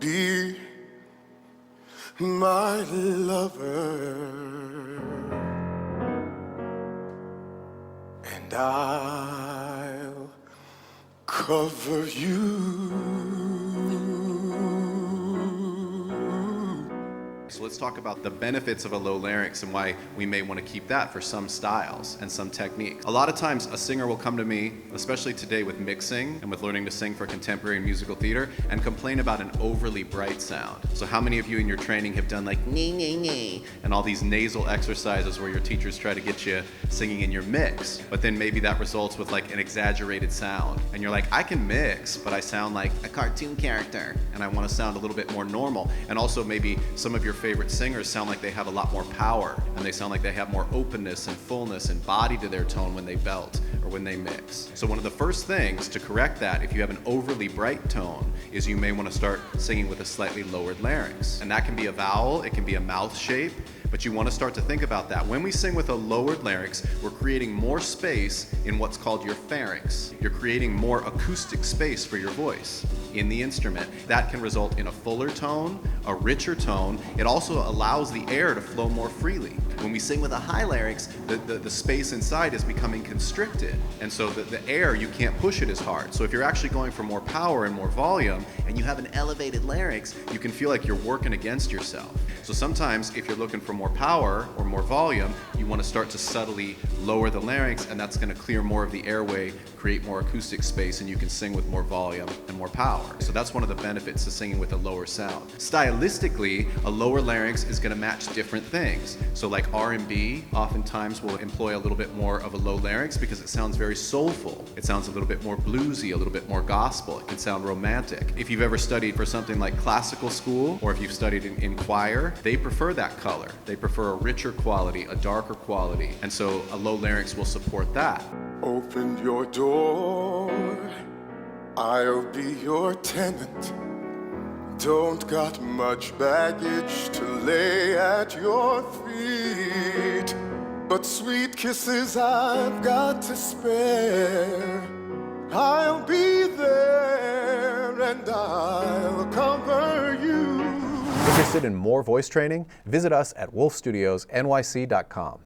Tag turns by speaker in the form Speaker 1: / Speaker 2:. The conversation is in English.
Speaker 1: Be my lover, and I'll cover you.
Speaker 2: So let's talk about the benefits of a low larynx and why we may want to keep that for some styles and some techniques. A lot of times a singer will come to me, especially today with mixing and with learning to sing for contemporary musical theater, and complain about an overly bright sound. So how many of you in your training have done like nee, nee, nee, and all these nasal exercises where your teachers try to get you singing in your mix, but then maybe that results with like an exaggerated sound. And you're like, I can mix, but I sound like a cartoon character, and I want to sound a little bit more normal. And also maybe some of your favorite singers sound like they have a lot more power, and they sound like they have more openness and fullness and body to their tone when they belt or when they mix. So one of the first things to correct that, if you have an overly bright tone, is you may want to start singing with a slightly lowered larynx. And that can be a vowel, it can be a mouth shape, but you want to start to think about that. When we sing with a lowered larynx, we're creating more space in what's called your pharynx. You're creating more acoustic space for your voice in the instrument. That can result in a fuller tone, a richer tone. It also allows the air to flow more freely. When we sing with a high larynx, the space inside is becoming constricted. And so the air, you can't push it as hard. So if you're actually going for more power and more volume, and you have an elevated larynx, you can feel like you're working against yourself. So sometimes if you're looking for more power or more volume, you want to start to subtly lower the larynx, and that's going to clear more of the airway, create more acoustic space, and you can sing with more volume and more power. So that's one of the benefits to singing with a lower sound. Stylistically, a lower larynx is going to match different things. So like R&B oftentimes will employ a little bit more of a low larynx because it sounds very soulful. It sounds a little bit more bluesy, a little bit more gospel. It can sound romantic. If you've ever studied for something like classical school, or if you've studied in choir, they prefer that color. They prefer a richer quality, a darker quality. And so a low larynx will support that.
Speaker 1: Open your door, I'll be your tenant. Don't got much baggage to lay at your feet, but sweet kisses I've got to spare. I'll be there and I'll cover you.
Speaker 3: Interested in more voice training? Visit us at wolfstudiosnyc.com.